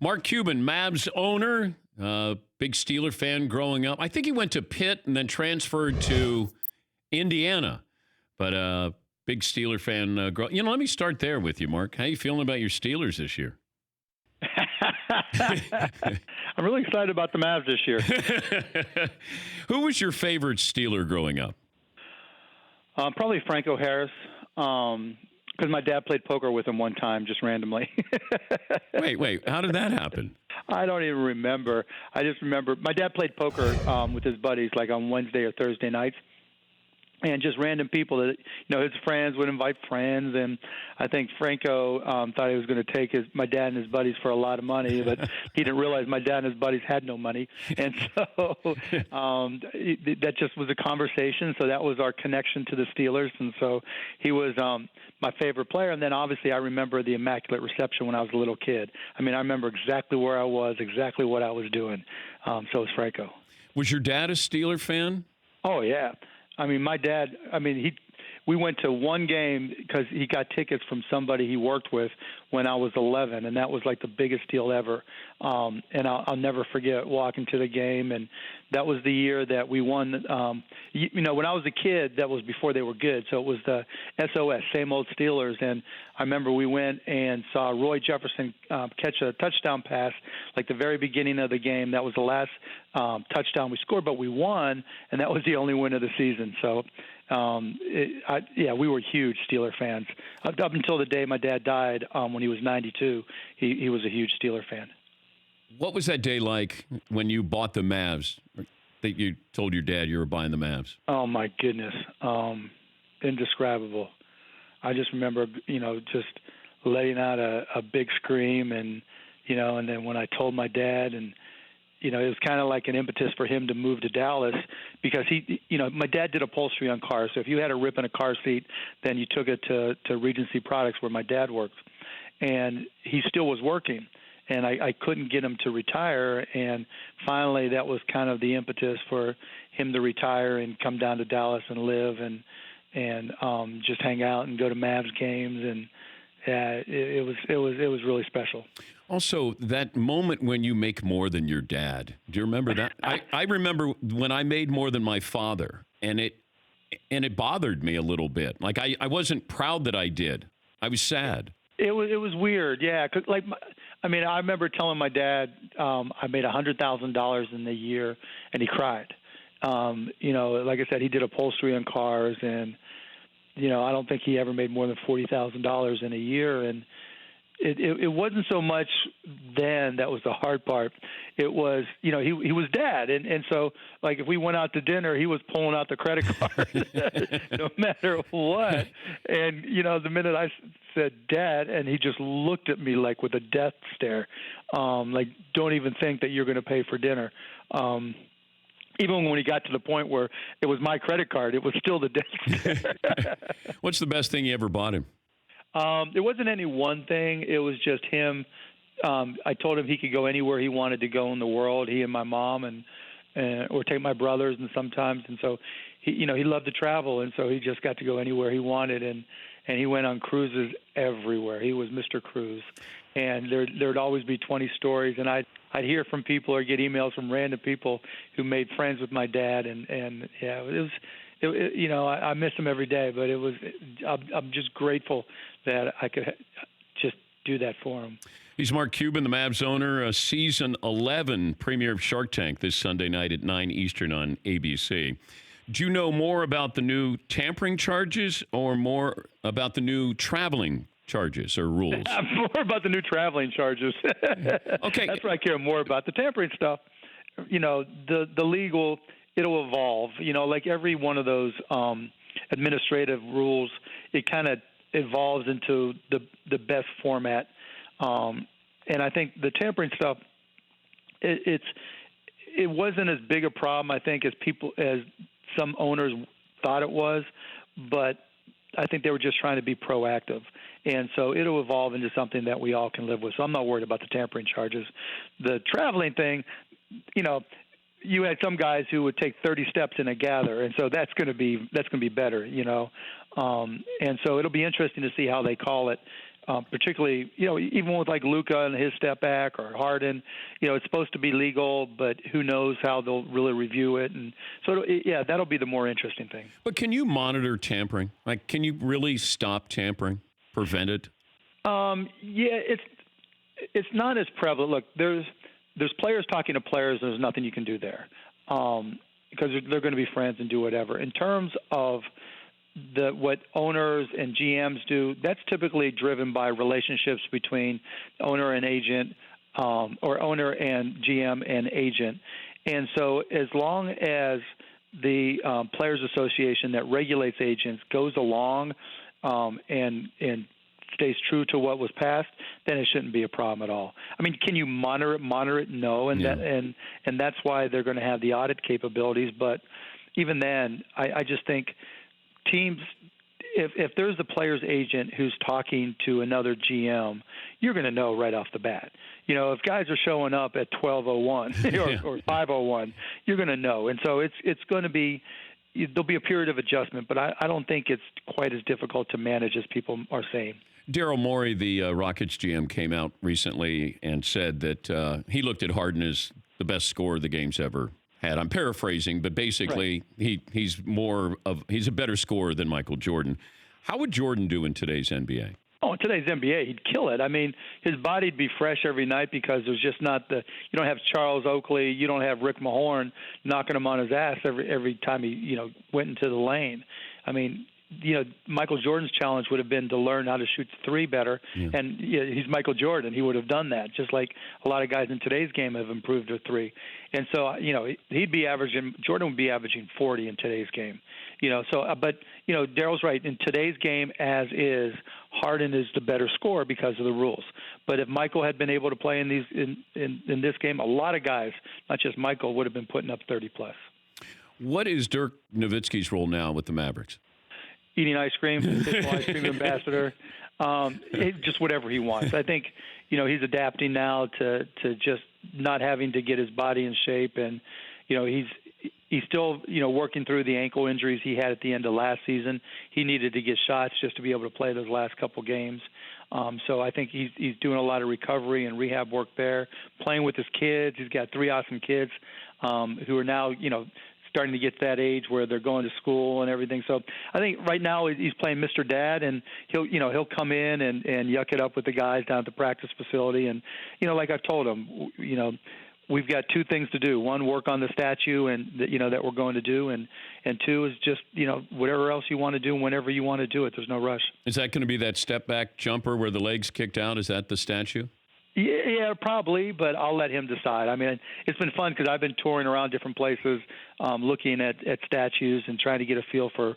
Mark Cuban, Mavs owner, big Steeler fan growing up. I think he went to Pitt and then transferred to Indiana, but big Steeler fan. Let me start there with you, Mark. How you feeling about your Steelers this year? I'm really excited about the Mavs this year. Who was your favorite Steeler growing up? Probably Franco Harris, because my dad played poker with him one time, just randomly. Wait. How did that happen? I don't even remember. I just remember my dad played poker with his buddies, like on Wednesday or Thursday nights. And just random people that, his friends would invite friends. And I think Franco thought he was going to take my dad and his buddies for a lot of money, but he didn't realize my dad and his buddies had no money. And so that just was a conversation. So that was our connection to the Steelers. And so he was my favorite player. And then obviously I remember the Immaculate Reception when I was a little kid. I mean, I remember exactly where I was, exactly what I was doing. So it was Franco. Was your dad a Steeler fan? Oh, yeah. I mean, my dad, we went to one game because he got tickets from somebody he worked with when I was 11, and that was like the biggest deal ever. And I'll never forget walking to the game, and that was the year that we won. When I was a kid, that was before they were good, so it was the SOS, same old Steelers. And I remember we went and saw Roy Jefferson catch a touchdown pass, like the very beginning of the game. That was the last touchdown we scored, but we won, and that was the only win of the season. So, we were huge Steeler fans. Up until the day my dad died when he was 92, he was a huge Steeler fan. What was that day like when you bought the Mavs? That you told your dad you were buying the Mavs? Oh, my goodness. Indescribable. I just remember, just letting out a big scream and then when I told my dad and, it was kind of like an impetus for him to move to Dallas because my dad did upholstery on cars. So if you had a rip in a car seat, then you took it to Regency Products where my dad worked. And he still was working. And I couldn't get him to retire. And finally, that was kind of the impetus for him to retire and come down to Dallas and live and just hang out and go to Mavs games. And it was really special. Also, that moment when you make more than your dad. Do you remember that? I remember when I made more than my father, and it bothered me a little bit. Like I wasn't proud that I did. I was sad. It was weird, yeah. 'Cause I remember telling my dad I made $100,000 in the year, and he cried. Like I said, he did upholstery on cars, and I don't think he ever made more than $40,000 in a year. And it wasn't so much then that was the hard part. It was, he was dad. And so, like, if we went out to dinner, he was pulling out the credit card no matter what. And, the minute I said dad, and he just looked at me like with a death stare, like, don't even think that you're going to pay for dinner. Even when he got to the point where it was my credit card, it was still the death stare. What's the best thing you ever bought him? It wasn't any one thing. It was just him. I told him he could go anywhere he wanted to go in the world, he and my mom, and or take my brothers and sometimes. And so he loved to travel, and so he just got to go anywhere he wanted. And he went on cruises everywhere. He was Mr. Cruise. And there'd always be 20 stories. And I'd hear from people or get emails from random people who made friends with my dad. And yeah, it was. I miss him every day, but I'm just grateful that I could just do that for him. He's Mark Cuban, the Mavs owner, season 11 premiere of Shark Tank this Sunday night at 9 Eastern on ABC. Do you know more about the new tampering charges or more about the new traveling charges or rules? More about the new traveling charges. Okay. That's what I care more about. The tampering stuff, the legal, it'll evolve. Like every one of those administrative rules, it kind of evolves into the best format. And I think the tampering stuff, it wasn't as big a problem, I think, as some owners thought it was, but I think they were just trying to be proactive. And so it'll evolve into something that we all can live with. So I'm not worried about the tampering charges. The traveling thing, you had some guys who would take 30 steps in a gather, and so that's going to be better, And so it'll be interesting to see how they call it particularly, even with like Luka and his step back or Harden, it's supposed to be legal, but who knows how they'll really review it. And so, that'll be the more interesting thing. But can you monitor tampering? Like, can you really stop tampering, prevent it? It's not as prevalent. Look, there's players talking to players. There's nothing you can do there because they're going to be friends and do whatever. In terms of what owners and GMs do, that's typically driven by relationships between owner and agent, or owner and GM and agent. And so as long as the Players Association that regulates agents goes along and stays true to what was passed, then it shouldn't be a problem at all. I mean, can you monitor it? No, and that's why they're going to have the audit capabilities. But even then, I just think teams, if there's a player's agent who's talking to another GM, you're going to know right off the bat. If guys are showing up at 12:01 or 5:01, you're going to know. And so it's going to be, there'll be a period of adjustment, but I don't think it's quite as difficult to manage as people are saying. Daryl Morey, the Rockets GM, came out recently and said that he looked at Harden as the best scorer the game's ever had. I'm paraphrasing, but basically he's a better scorer than Michael Jordan. How would Jordan do in today's NBA? Oh, in today's NBA, he'd kill it. I mean, his body'd be fresh every night because there's just not you don't have Charles Oakley, you don't have Rick Mahorn knocking him on his ass every time he, went into the lane. I mean, Michael Jordan's challenge would have been to learn how to shoot three better. Yeah. And he's Michael Jordan. He would have done that, just like a lot of guys in today's game have improved their three. And so, Jordan would be averaging 40 in today's game. But Daryl's right. In today's game, as is, Harden is the better scorer because of the rules. But if Michael had been able to play in this game, a lot of guys, not just Michael, would have been putting up 30+. What is Dirk Nowitzki's role now with the Mavericks? Eating ice cream, official ice cream ambassador, just whatever he wants. I think, he's adapting now to just not having to get his body in shape, and he's still working through the ankle injuries he had at the end of last season. He needed to get shots just to be able to play those last couple games. So I think he's doing a lot of recovery and rehab work there, playing with his kids. He's got 3 awesome kids who are now starting to get to that age where they're going to school and everything. So I think right now he's playing Mr. Dad, and he'll come in and yuck it up with the guys down at the practice facility. And, like I've told him, we've got 2 things to do. 1, work on the statue and that we're going to do. And 2 is just, whatever else you want to do whenever you want to do it. There's no rush. Is that going to be that step back jumper where the legs kicked out? Is that the statue? Yeah, probably, but I'll let him decide. I mean, it's been fun because I've been touring around different places, looking at statues and trying to get a feel for,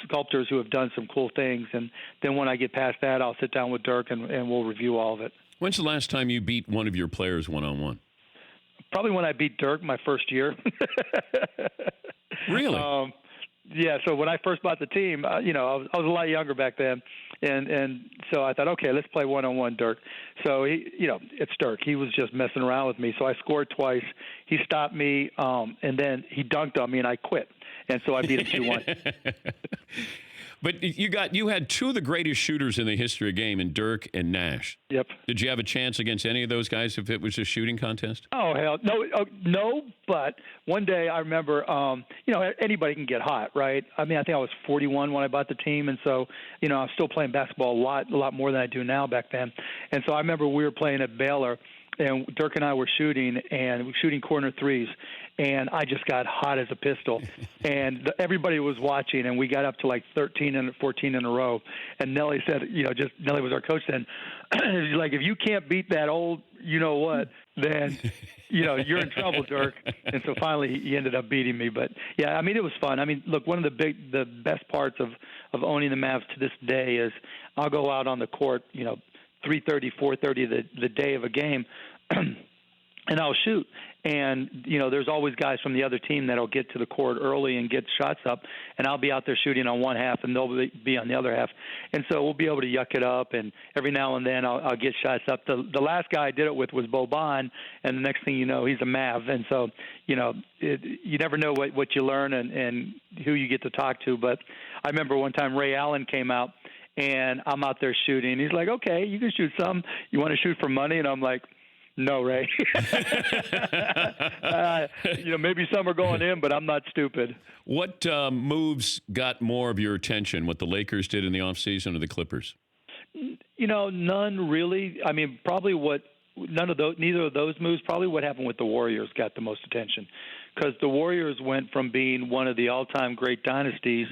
sculptors who have done some cool things. And then when I get past that, I'll sit down with Dirk and we'll review all of it. When's the last time you beat one of your players one-on-one? Probably when I beat Dirk my first year. Really? Yeah, so when I first bought the team, I was a lot younger back then, and so I thought, okay, let's play one-on-one Dirk. So it's Dirk. He was just messing around with me. So I scored twice. He stopped me, and then he dunked on me, and I quit. And so I beat him 2-1. But you had 2 of the greatest shooters in the history of the game in Dirk and Nash. Yep. Did you have a chance against any of those guys if it was a shooting contest? Oh, hell, no. But one day I remember, anybody can get hot, right? I mean, I think I was 41 when I bought the team, and so, I was still playing basketball a lot more than I do now back then. And so I remember we were playing at Baylor, and Dirk and I were shooting corner threes, and I just got hot as a pistol. And everybody was watching, and we got up to like 13 and 14 in a row. And Nelly said, Nelly was our coach then. He's like, if you can't beat that old, then, you're in trouble, Dirk. And so finally he ended up beating me. But yeah, I mean, it was fun. I mean, look, one of the best parts of owning the Mavs to this day is I'll go out on the court, 3:30, 4:30 the day of a game, and I'll shoot. And, there's always guys from the other team that'll get to the court early and get shots up, and I'll be out there shooting on one half, and they'll be on the other half. And so we'll be able to yuck it up, and every now and then I'll get shots up. The last guy I did it with was Boban, and the next thing you know, he's a Mav. And so, you never know what you learn and who you get to talk to. But I remember one time Ray Allen came out, and I'm out there shooting. He's like, okay, you can shoot some. You want to shoot for money? And I'm like, no, Ray. Maybe some are going in, but I'm not stupid. What moves got more of your attention? What the Lakers did in the offseason or the Clippers? None really. I mean, neither of those moves. Probably what happened with the Warriors got the most attention, because the Warriors went from being one of the all-time great dynasties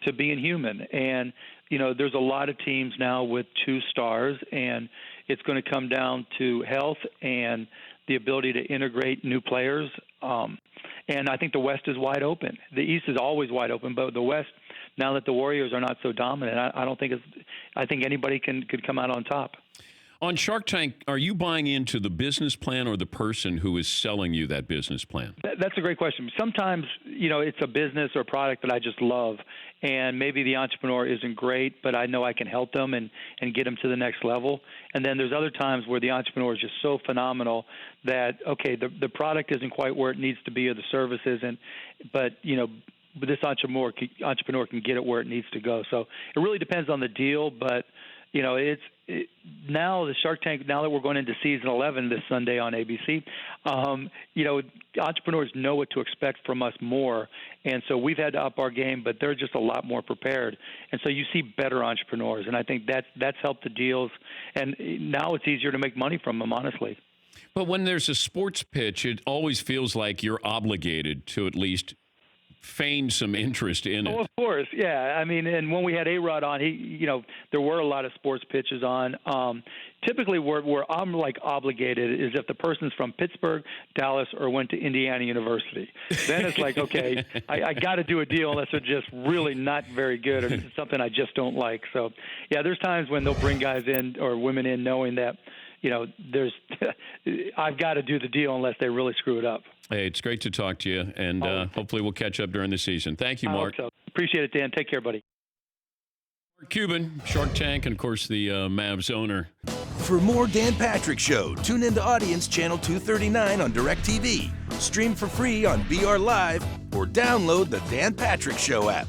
to being human. And there's a lot of teams now with 2 stars, and it's going to come down to health and the ability to integrate new players. And I think the West is wide open. The East is always wide open, but the West, now that the Warriors are not so dominant, I think anybody could come out on top. On Shark Tank, are you buying into the business plan or the person who is selling you that business plan? That's a great question. Sometimes, it's a business or product that I just love, and maybe the entrepreneur isn't great, but I know I can help them and get them to the next level. And then there's other times where the entrepreneur is just so phenomenal that, okay, the product isn't quite where it needs to be or the service isn't, but this entrepreneur can get it where it needs to go. So it really depends on the deal, but now the Shark Tank, now that we're going into season 11 this Sunday on ABC, entrepreneurs know what to expect from us more. And so we've had to up our game, but they're just a lot more prepared. And so you see better entrepreneurs. And I think that's helped the deals. And now it's easier to make money from them, honestly. But when there's a sports pitch, it always feels like you're obligated to at least feign some interest in it. Oh, of course, yeah. I mean, and when we had A-Rod on, there were a lot of sports pitches on. Typically, where I'm obligated is if the person's from Pittsburgh, Dallas, or went to Indiana University. Then it's like, okay, I got to do a deal unless they're just really not very good or this is something I just don't like. So, yeah, there's times when they'll bring guys in or women in knowing that, I've got to do the deal unless they really screw it up. Hey, it's great to talk to you, and hopefully we'll catch up during the season. Thank you, Mark. I hope so. Appreciate it, Dan. Take care, buddy. Mark Cuban, Shark Tank, and, of course, the Mavs owner. For more Dan Patrick Show, tune into Audience Channel 239 on DirecTV. Stream for free on BR Live or download the Dan Patrick Show app.